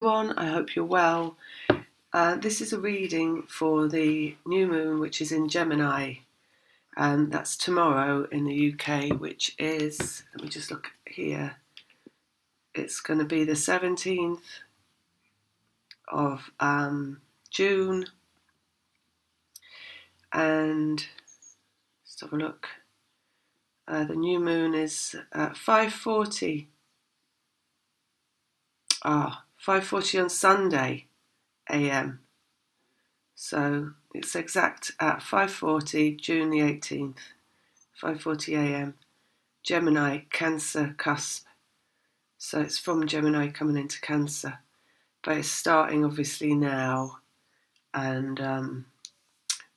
Everyone, I hope you're well. This is a reading for the new moon, which is in Gemini, and that's tomorrow in the UK, which is, let me just look here, it's going to be the 17th of June, and let's have a look. The new moon is at 5:40. 5:40 on Sunday AM. So it's exact at 5:40, June the 18th, 5:40 AM. Gemini, Cancer cusp. So it's from Gemini coming into Cancer. But it's starting obviously now and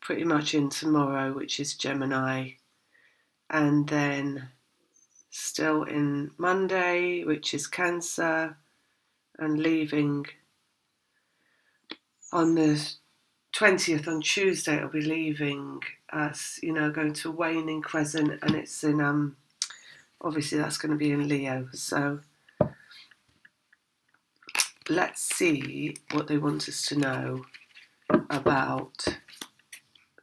pretty much in tomorrow, which is Gemini. And then still in Monday, which is Cancer, and leaving on the 20th, on Tuesday, it'll be leaving us, going to waning crescent, and it's in, obviously that's going to be in Leo. So let's see what they want us to know about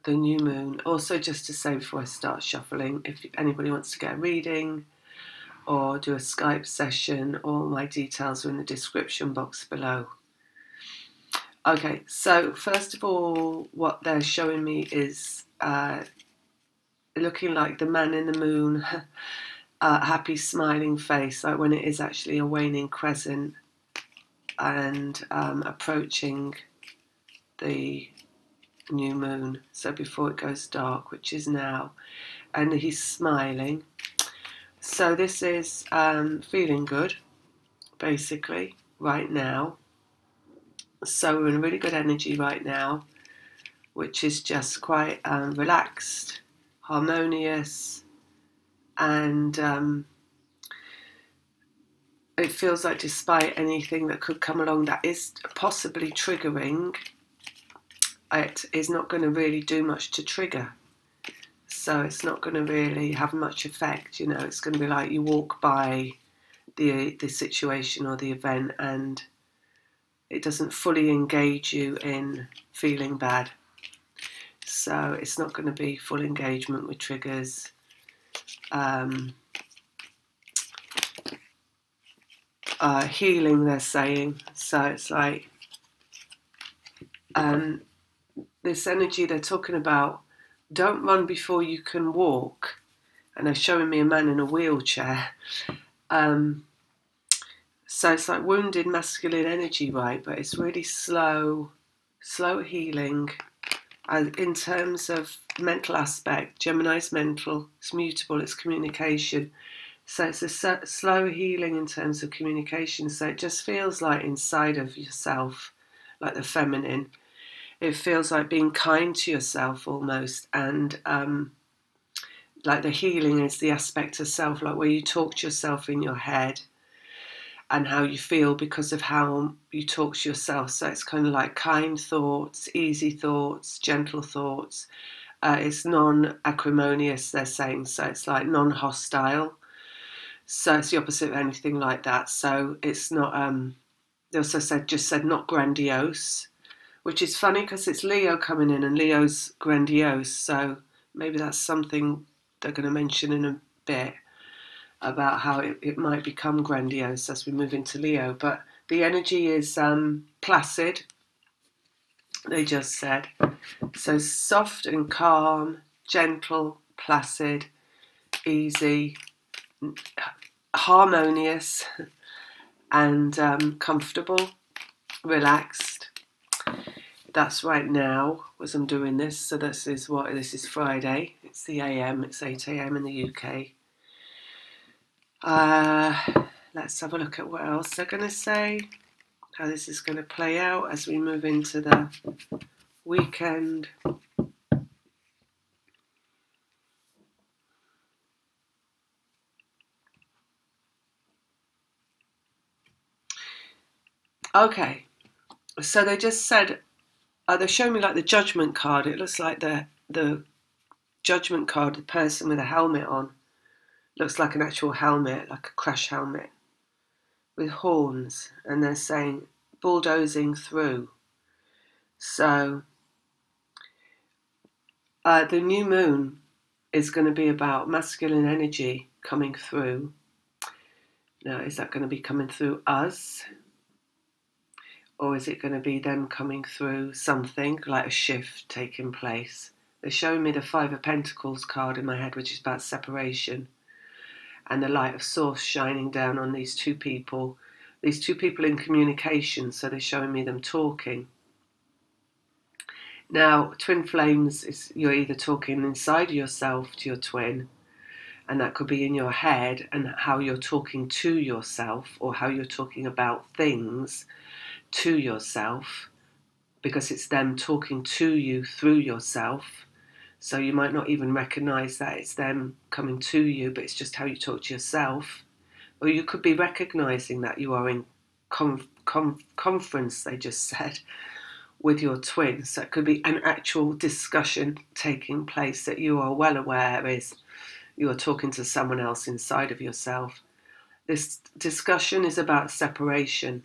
the new moon. Also, just to say before I start shuffling, if anybody wants to get a reading or do a Skype session, all my details are in the description box below. Okay, so first of all, what they're showing me is looking like the man in the moon, happy smiling face, like when it is actually a waning crescent and approaching the new moon, so before it goes dark, which is now, and he's smiling. So this is feeling good, basically, right now. So we're in really good energy right now, which is just quite relaxed, harmonious, and it feels like despite anything that could come along that is possibly triggering, it is not going to really do much to trigger. So it's not going to really have much effect, it's going to be like you walk by the situation or the event and it doesn't fully engage you in feeling bad. So it's not going to be full engagement with triggers. Healing, they're saying. So it's like this energy they're talking about, don't run before you can walk. And they're showing me a man in a wheelchair. So it's like wounded masculine energy, right? But it's really slow healing. And in terms of mental aspect, Gemini's mental, it's mutable, it's communication. So it's a slow healing in terms of communication. So it just feels like inside of yourself, like the feminine. It feels like being kind to yourself almost. And like the healing is the aspect of self, like where you talk to yourself in your head and how you feel because of how you talk to yourself. So it's kind of like kind thoughts, easy thoughts, gentle thoughts. It's non-acrimonious, they're saying. So it's like non-hostile. So it's the opposite of anything like that. So it's not, they also said not grandiose, which is funny because it's Leo coming in and Leo's grandiose. So maybe that's something they're going to mention in a bit about how it might become grandiose as we move into Leo. But the energy is placid, they just said. So soft and calm, gentle, placid, easy, harmonious, and comfortable, relaxed. That's right now as I'm doing this. So this is Friday. It's the AM. It's 8 AM in the UK. Let's have a look at what else they're going to say, how this is going to play out as we move into the weekend. Okay, so they just said, they show me like the judgment card. It looks like the judgment card, the person with a helmet on, looks like an actual helmet, like a crash helmet with horns, and they're saying bulldozing through. So the new moon is going to be about masculine energy coming through. Now, is that going to be coming through us? Or is it going to be them coming through something, like a shift taking place? They're showing me the Five of Pentacles card in my head, which is about separation, and the light of Source shining down on these two people in communication. So they're showing me them talking. Now, twin flames is you're either talking inside yourself to your twin, and that could be in your head, and how you're talking to yourself, or how you're talking about things to yourself, because it's them talking to you through yourself. So you might not even recognize that it's them coming to you, but it's just how you talk to yourself. Or you could be recognizing that you are in conference, they just said, with your twin. So it could be an actual discussion taking place that you are well aware is you are talking to someone else inside of yourself. This discussion is about separation.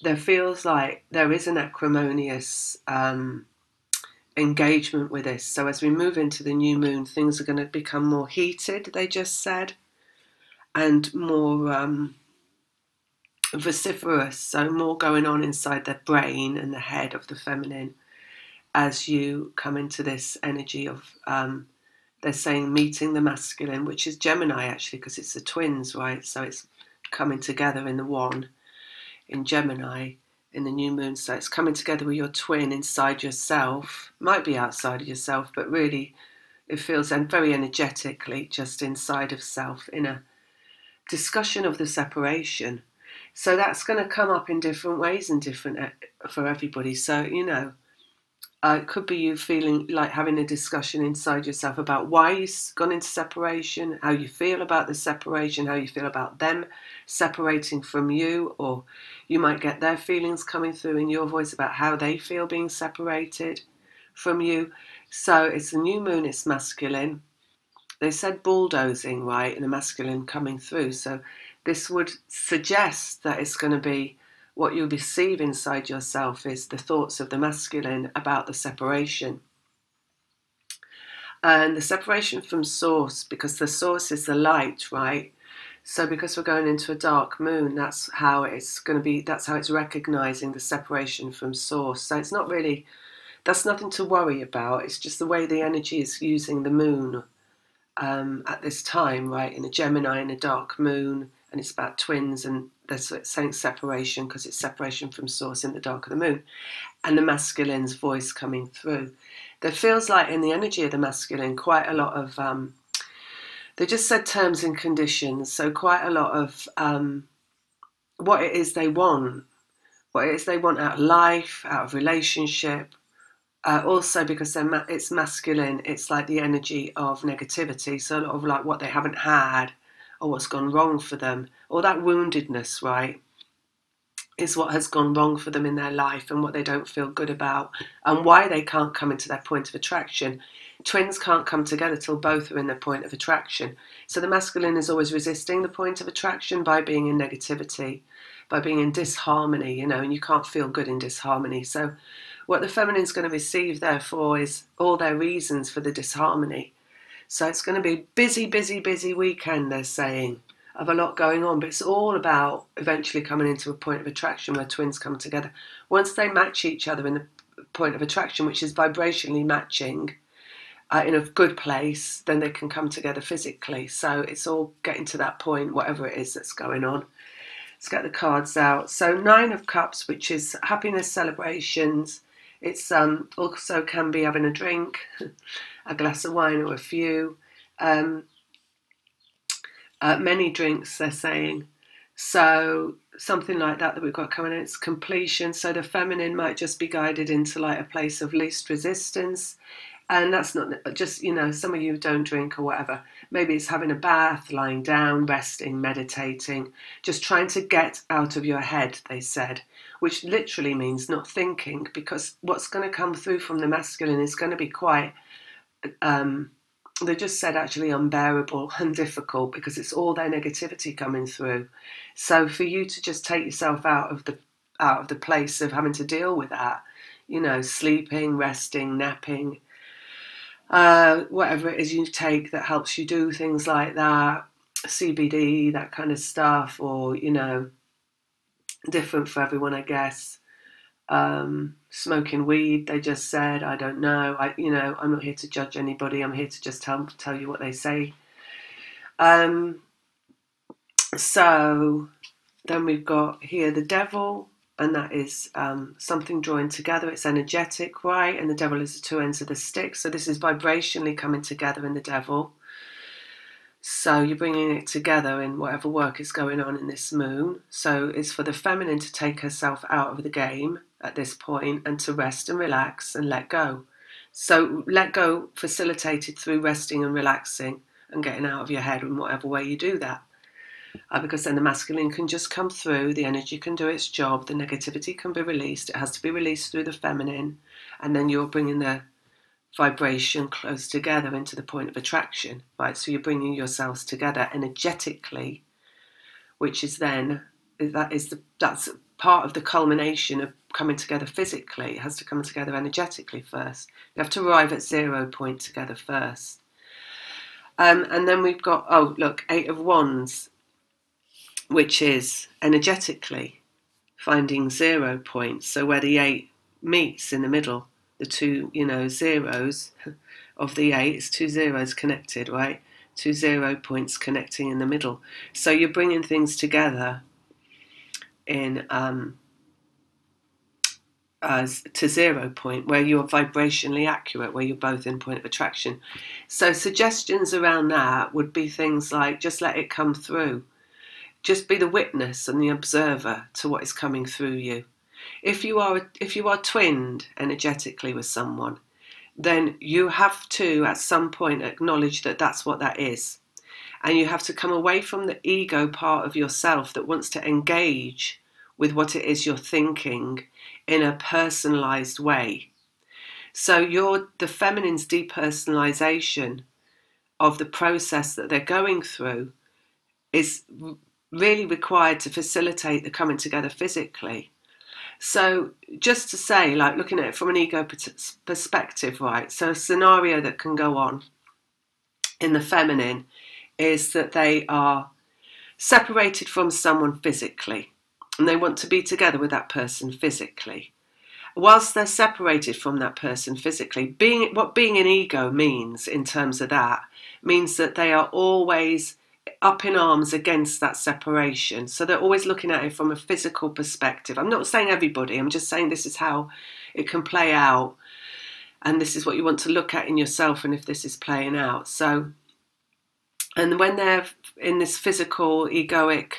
There feels like there is an acrimonious engagement with this. So as we move into the new moon, things are going to become more heated, they just said, and more vociferous. So more going on inside the brain and the head of the feminine as you come into this energy of, they're saying, meeting the masculine, which is Gemini actually, because it's the twins, right? So it's coming together in the one in Gemini in the new moon. So it's coming together with your twin inside yourself. Might be outside of yourself, but really it feels very energetically just inside of self, in a discussion of the separation. So that's going to come up in different ways and different for everybody. So, you know, it could be you feeling like having a discussion inside yourself about why you've gone into separation, how you feel about the separation, how you feel about them separating from you, or you might get their feelings coming through in your voice about how they feel being separated from you. So it's a new moon, it's masculine. They said bulldozing, right, and a masculine coming through. So this would suggest that it's going to be, what you'll receive inside yourself is the thoughts of the masculine about the separation. And the separation from source, because the source is the light, right? So because we're going into a dark moon, that's how it's going to be, that's how it's recognizing the separation from source. So it's not really, that's nothing to worry about. It's just the way the energy is using the moon at this time, right? In a Gemini, in a dark moon, and it's about twins, and they're saying separation because it's separation from source in the dark of the moon, and the masculine's voice coming through. There feels like in the energy of the masculine quite a lot of, they just said terms and conditions, so quite a lot of what it is they want, what it is they want out of life, out of relationship. Also because it's masculine, it's like the energy of negativity, so a lot of like what they haven't had, or what's gone wrong for them, or that woundedness, right, is what has gone wrong for them in their life, and what they don't feel good about, and why they can't come into their point of attraction. Twins can't come together till both are in their point of attraction. So the masculine is always resisting the point of attraction by being in negativity, by being in disharmony, you know, and you can't feel good in disharmony. So what the feminine's going to receive, therefore, is all their reasons for the disharmony. So it's going to be a busy, busy, busy weekend, they're saying, of a lot going on. But it's all about eventually coming into a point of attraction where twins come together. Once they match each other in the point of attraction, which is vibrationally matching in a good place, then they can come together physically. So it's all getting to that point, whatever it is that's going on. Let's get the cards out. So Nine of Cups, which is happiness, celebrations. It's also can be having a drink, a glass of wine or a few. Many drinks, they're saying. So something like that we've got coming in. It's completion. So the feminine might just be guided into like a place of least resistance. And that's not just, you know, some of you don't drink or whatever. Maybe it's having a bath, lying down, resting, meditating, just trying to get out of your head, they said, which literally means not thinking, because what's going to come through from the masculine is going to be quite, they just said actually unbearable and difficult, because it's all their negativity coming through. So for you to just take yourself out of the of the place of having to deal with that. You know, sleeping, resting, napping, whatever it is you take that helps you do things like that, CBD, that kind of stuff, or, you know, different for everyone, I guess. Smoking weed, they just said, I don't know. You know, I'm not here to judge anybody. I'm here to just tell you what they say. So then we've got here the devil, and that is something joined together. It's energetic, right? And the devil is the two ends of the stick. So this is vibrationally coming together in the devil. So you're bringing it together in whatever work is going on in this moon. So it's for the feminine to take herself out of the game at this point and to rest and relax and let go. So let go facilitated through resting and relaxing and getting out of your head in whatever way you do that. Because then the masculine can just come through, the energy can do its job, the negativity can be released. It has to be released through the feminine, and then you're bringing the vibration close together into the point of attraction, right? So you're bringing yourselves together energetically, which is then, that's part of the culmination of coming together physically. It has to come together energetically first. You have to arrive at 0 point together first. And then we've got, oh, look, 8 of Wands, which is energetically finding 0 points. So where the 8 meets in the middle, the two, you know, zeros of the 8, it's 2 zeros connected, right? 2 0 points connecting in the middle. So you're bringing things together in to 0 point, where you're vibrationally accurate, where you're both in point of attraction. So suggestions around that would be things like, just let it come through. Just be the witness and the observer to what is coming through you. If you are twinned energetically with someone, then you have to at some point acknowledge that that's what that is. And you have to come away from the ego part of yourself that wants to engage with what it is you're thinking in a personalized way. So the feminine's depersonalization of the process that they're going through is really required to facilitate the coming together physically. So just to say, like, looking at it from an ego perspective, right? So a scenario that can go on in the feminine is that they are separated from someone physically and they want to be together with that person physically. Whilst they're separated from that person physically, what being an ego means in terms of that means that they are always up in arms against that separation. So they're always looking at it from a physical perspective. I'm not saying everybody, I'm just saying this is how it can play out, and this is what you want to look at in yourself and if this is playing out. So, and when they're in this physical egoic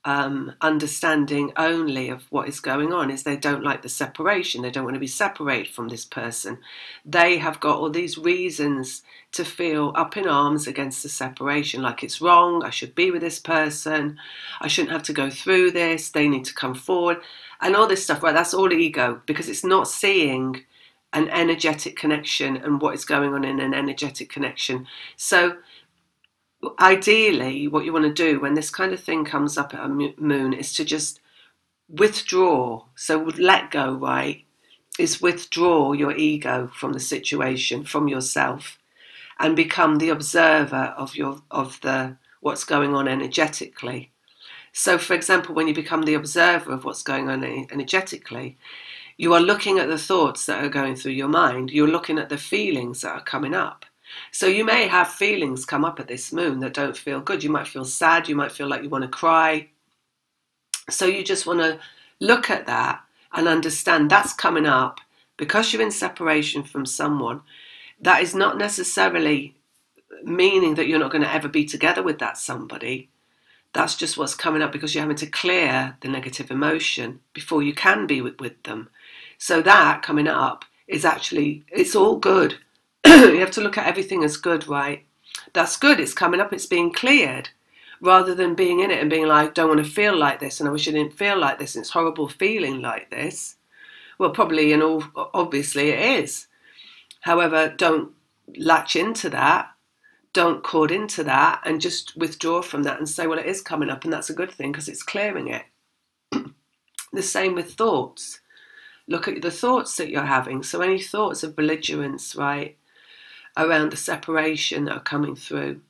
understanding only of what is going on, is they don't like the separation. They don't want to be separated from this person. They have got all these reasons to feel up in arms against the separation, like it's wrong, I should be with this person, I shouldn't have to go through this, they need to come forward, and all this stuff, right? That's all ego, because it's not seeing an energetic connection and what is going on in an energetic connection. So ideally, what you want to do when this kind of thing comes up at a moon is to just withdraw. So let go, right, is withdraw your ego from the situation, from yourself, and become the observer of what's going on energetically. So, for example, when you become the observer of what's going on energetically, you are looking at the thoughts that are going through your mind. You're looking at the feelings that are coming up. So you may have feelings come up at this moon that don't feel good. You might feel sad. You might feel like you want to cry. So you just want to look at that and understand that's coming up because you're in separation from someone. That is not necessarily meaning that you're not going to ever be together with that somebody. That's just what's coming up because you're having to clear the negative emotion before you can be with them. So that coming up is actually, it's all good. You have to look at everything as good, right? That's good, it's coming up, it's being cleared, rather than being in it and being like, don't want to feel like this, and I wish I didn't feel like this, and it's horrible feeling like this. Well, probably, and obviously it is. However, don't latch into that, don't caught into that, and just withdraw from that and say, well, it is coming up, and that's a good thing because it's clearing it. The same with thoughts. Look at the thoughts that you're having. So any thoughts of belligerence, right, around the separation that are coming through.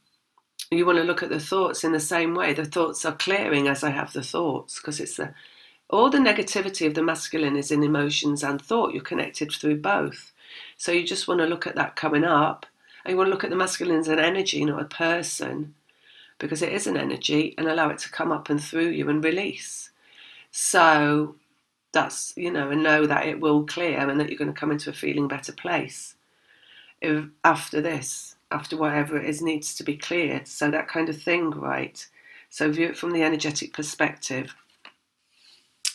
You want to look at the thoughts in the same way. The thoughts are clearing as I have the thoughts, because it's all the negativity of the masculine is in emotions and thought. You're connected through both. So you just want to look at that coming up. And you want to look at the masculine as an energy, not a person, because it is an energy, and allow it to come up and through you and release. So that's, and know that it will clear and that you're going to come into a feeling better place after this, after whatever it is needs to be cleared. So that kind of thing, right? So view it from the energetic perspective.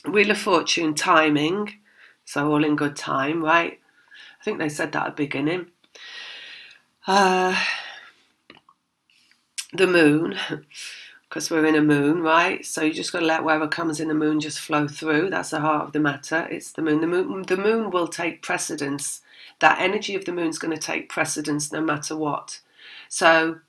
Wheel of Fortune, timing. So all in good time, right? I think they said that at the beginning. The moon, because we're in a moon, right? So you just got to let whatever comes in the moon just flow through. That's the heart of the matter. It's the moon. The moon will take precedence. That energy of the moon is going to take precedence no matter what. So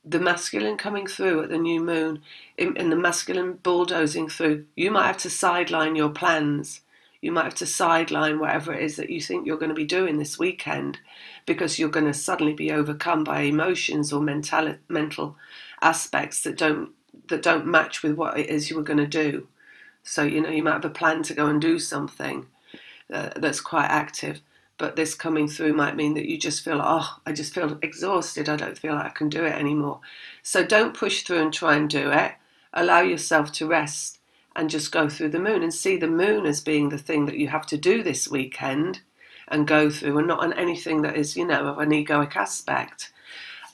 the masculine coming through at the new moon, and the masculine bulldozing through, you might have to sideline your plans. You might have to sideline whatever it is that you think you're going to be doing this weekend, because you're going to suddenly be overcome by emotions or mental aspects that don't match with what it is you were going to do. So, you might have a plan to go and do something that's quite active, but this coming through might mean that you just feel, I just feel exhausted. I don't feel like I can do it anymore. So don't push through and try and do it. Allow yourself to rest and just go through the moon, and see the moon as being the thing that you have to do this weekend and go through, and not on anything that is, of an egoic aspect.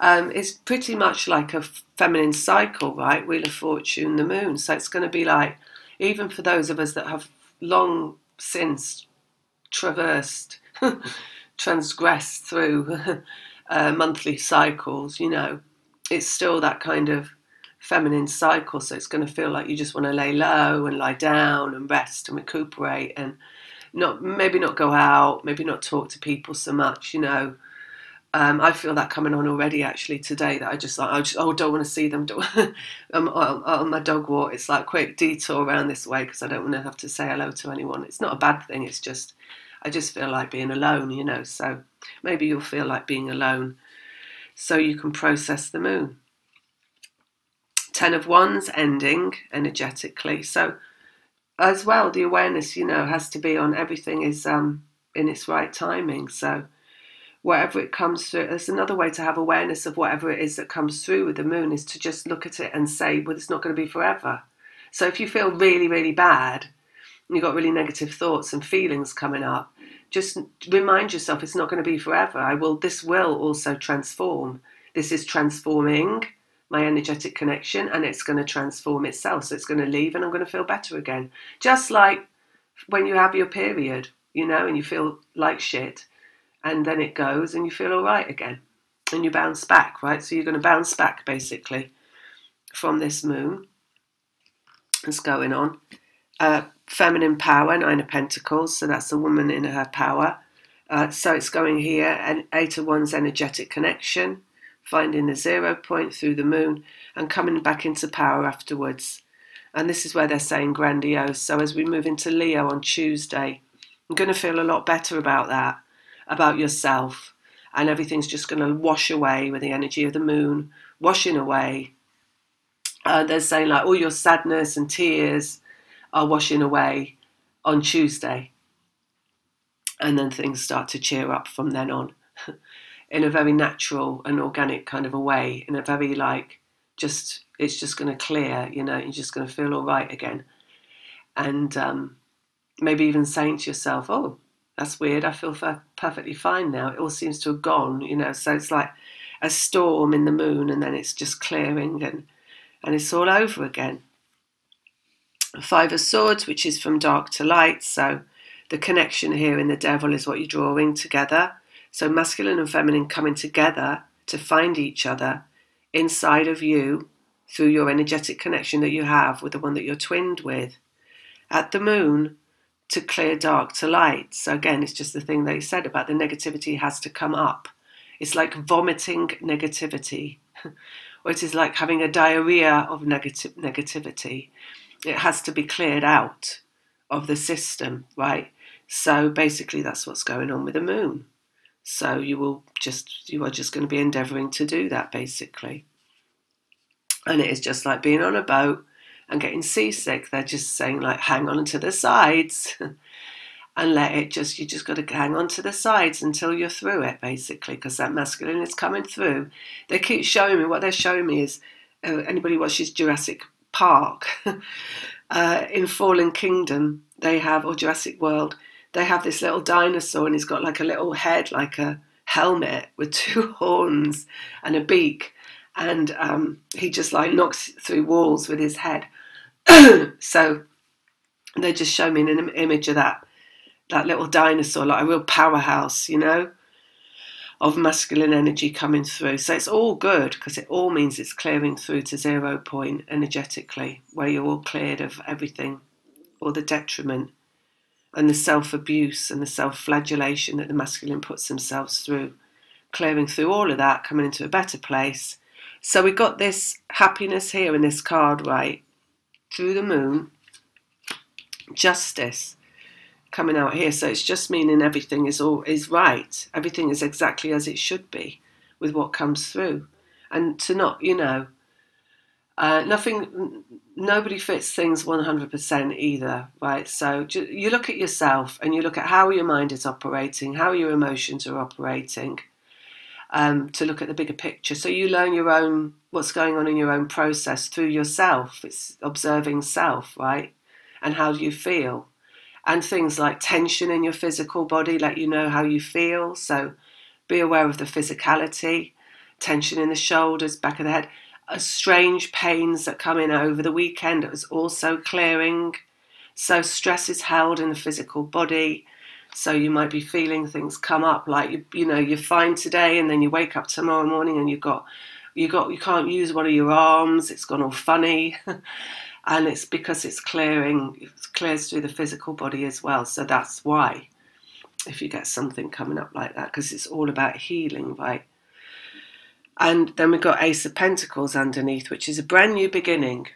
It's pretty much like a feminine cycle, right? Wheel of Fortune, the moon. So it's going to be like, even for those of us that have long since transgressed through monthly cycles, it's still that kind of feminine cycle. So it's going to feel like you just want to lay low and lie down and rest and recuperate, and maybe not go out, maybe not talk to people so much. I feel that coming on already actually today, that I don't want to see them. On my dog walk, it's like quick detour around this way because I don't want to have to say hello to anyone. It's not a bad thing, it's just I just feel like being alone, so maybe you'll feel like being alone so you can process the moon. 10 of Wands, ending energetically. So as well, the awareness, has to be on everything is in its right timing. So whatever it comes through, there's another way to have awareness of whatever it is that comes through with the moon, is to just look at it and say, well, it's not going to be forever. So if you feel really, really bad, and you've got really negative thoughts and feelings coming up, just remind yourself it's not going to be forever. This will also transform. This is transforming my energetic connection, and it's going to transform itself. So it's going to leave and I'm going to feel better again. Just like when you have your period, and you feel like shit, and then it goes and you feel all right again and you bounce back, right? So you're going to bounce back basically from this moon that's going on. Feminine power, 9 of Pentacles, so that's the woman in her power. So it's going here, and 8 of Wands, energetic connection, finding the 0 point through the moon and coming back into power afterwards. And this is where they're saying grandiose. So as we move into Leo on Tuesday, I'm going to feel a lot better about that, about yourself, and everything's just going to wash away with the energy of the moon, washing away. They're saying like all your sadness and tears are washing away on Tuesday, and then things start to cheer up from then on in a very natural and organic kind of a way, in a very it's just going to clear, you're just going to feel all right again. And maybe even saying to yourself, oh, that's weird, I feel perfectly fine now, it all seems to have gone, so it's like a storm in the moon, and then it's just clearing, and it's all over again. 5 of Swords, which is from dark to light. So the connection here in the Devil is what you're drawing together. So masculine and feminine coming together to find each other inside of you through your energetic connection that you have with the one that you're twinned with. At the moon, to clear dark to light. So again, it's just the thing they said about the negativity has to come up. It's like vomiting negativity, or it is like having a diarrhea of negativity. It has to be cleared out of the system, right? So basically that's what's going on with the moon. So you are just going to be endeavouring to do that, basically. And it is just like being on a boat and getting seasick. They're just saying, like, hang on to the sides and you just got to hang on to the sides until you're through it, basically, because that masculine is coming through. They keep showing me, what they're showing me is, anybody watches Jurassic Park, in Fallen Kingdom, they have, or Jurassic World, they have this little dinosaur and he's got like a little head, like a helmet with two horns and a beak. And he just like knocks through walls with his head. So they just show me an image of that little dinosaur, like a real powerhouse, you know, of masculine energy coming through. So it's all good, because it all means it's clearing through to 0 point energetically, where you're all cleared of everything, all the detriment and the self-abuse and the self-flagellation that the masculine puts themselves through, clearing through all of that, coming into a better place. So we got this happiness here in this card, right, through the moon, justice coming out here. So it's just meaning everything is right. Everything is exactly as it should be with what comes through. And to not, you know, nobody fits things 100% either, right? So you look at yourself and you look at how your mind is operating, how your emotions are operating, to look at the bigger picture. So you learn what's going on in your own process through yourself. It's observing self, right? And how do you feel? And things like tension in your physical body let you know how you feel. So be aware of the physicality, tension in the shoulders, back of the head. Strange pains that come in over the weekend, it was also clearing. So stress is held in the physical body. So you might be feeling things come up, like you know you're fine today, and then you wake up tomorrow morning and you can't use one of your arms. It's gone all funny, and it's because it clears through the physical body as well. So that's why, if you get something coming up like that, because it's all about healing, right? And then we've got Ace of Pentacles underneath, which is a brand new beginning.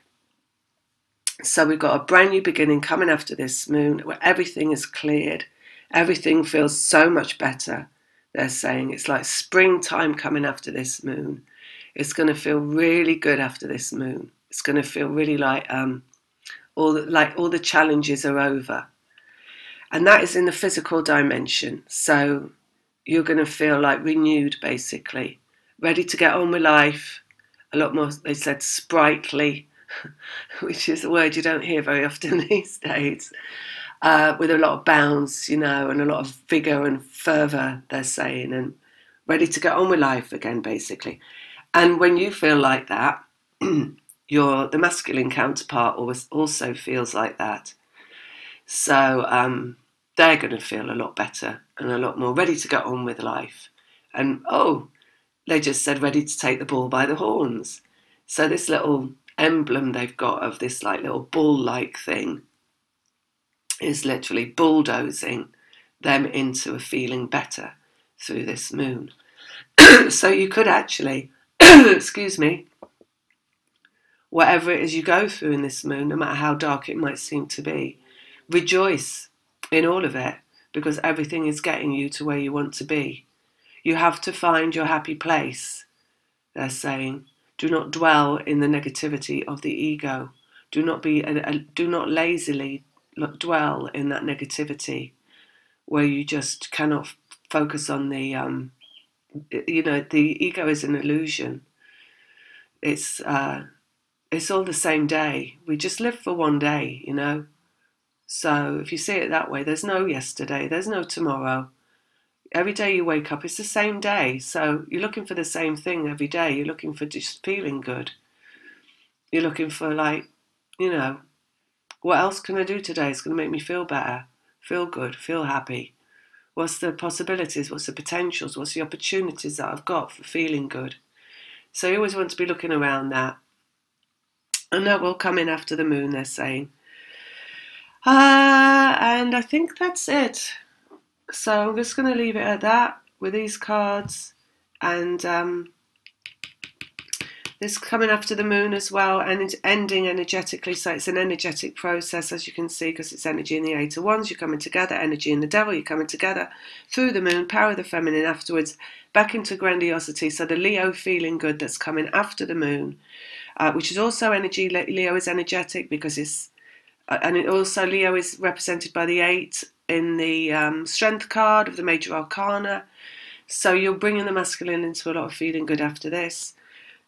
So we've got a brand new beginning coming after this moon, where everything is cleared. Everything feels so much better. They're saying it's like springtime coming after this moon. It's going to feel really good after this moon. It's going to feel really like all the challenges are over. And that is in the physical dimension. So you're going to feel like renewed, basically. Ready to get on with life, a lot more, they said, sprightly, which is a word you don't hear very often these days, with a lot of bounce, you know, and a lot of vigour and fervour, they're saying, and ready to get on with life again, basically. And when you feel like that, the masculine counterpart also feels like that. So they're going to feel a lot better and a lot more ready to get on with life. And, they just said ready to take the bull by the horns. So this little emblem they've got of this like little bull-like thing is literally bulldozing them into a feeling better through this moon. So you could actually, excuse me, whatever it is you go through in this moon, no matter how dark it might seem to be, rejoice in all of it, because everything is getting you to where you want to be. You have to find your happy place, they're saying. Do not dwell in the negativity of the ego. Do not lazily dwell in that negativity where you just cannot focus on the, the ego is an illusion. It's all the same day. We just live for one day, you know. So if you see it that way, there's no yesterday, there's no tomorrow. Every day you wake up, it's the same day. So you're looking for the same thing every day. You're looking for just feeling good. You're looking for like, you know, what else can I do today? It's going to make me feel better, feel good, feel happy. What's the possibilities? What's the potentials? What's the opportunities that I've got for feeling good? So you always want to be looking around that. And that will come in after the moon, they're saying. And I think that's it. So I'm just going to leave it at that with these cards. And This coming after the moon as well, and it's ending energetically. So it's an energetic process, as you can see, because it's energy in the Eight of Wands. You're coming together, energy in the Devil. You're coming together through the moon, power of the feminine afterwards, back into grandiosity. So the Leo feeling good that's coming after the moon, which is also energy. Leo is energetic because it's, and it also Leo is represented by the 8 in the Strength card of the Major Arcana. So you're bringing the masculine into a lot of feeling good after this.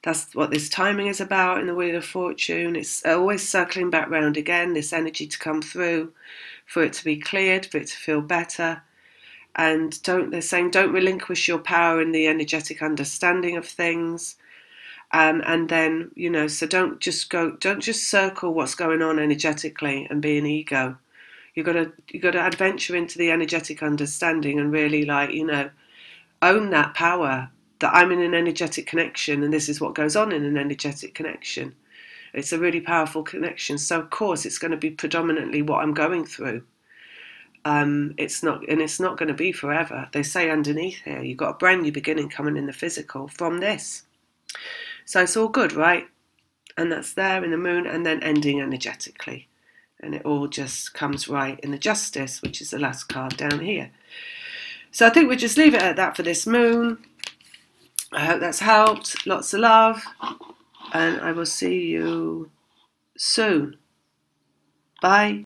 That's what this timing is about in the Wheel of Fortune. It's always circling back round again, this energy to come through, for it to be cleared, for it to feel better. And they're saying don't relinquish your power in the energetic understanding of things. And then, you know, so don't just circle what's going on energetically and be an ego. You've got to adventure into the energetic understanding and really, like, you know, own that power, that I'm in an energetic connection and this is what goes on in an energetic connection. It's a really powerful connection. So of course it's going to be predominantly what I'm going through. It's not going to be forever. They say underneath here, you've got a brand new beginning coming in the physical from this. So it's all good, right? And that's there in the moon, and then ending energetically. And it all just comes right in the Justice, which is the last card down here. So I think we'll just leave it at that for this moon. I hope that's helped. Lots of love. And I will see you soon. Bye.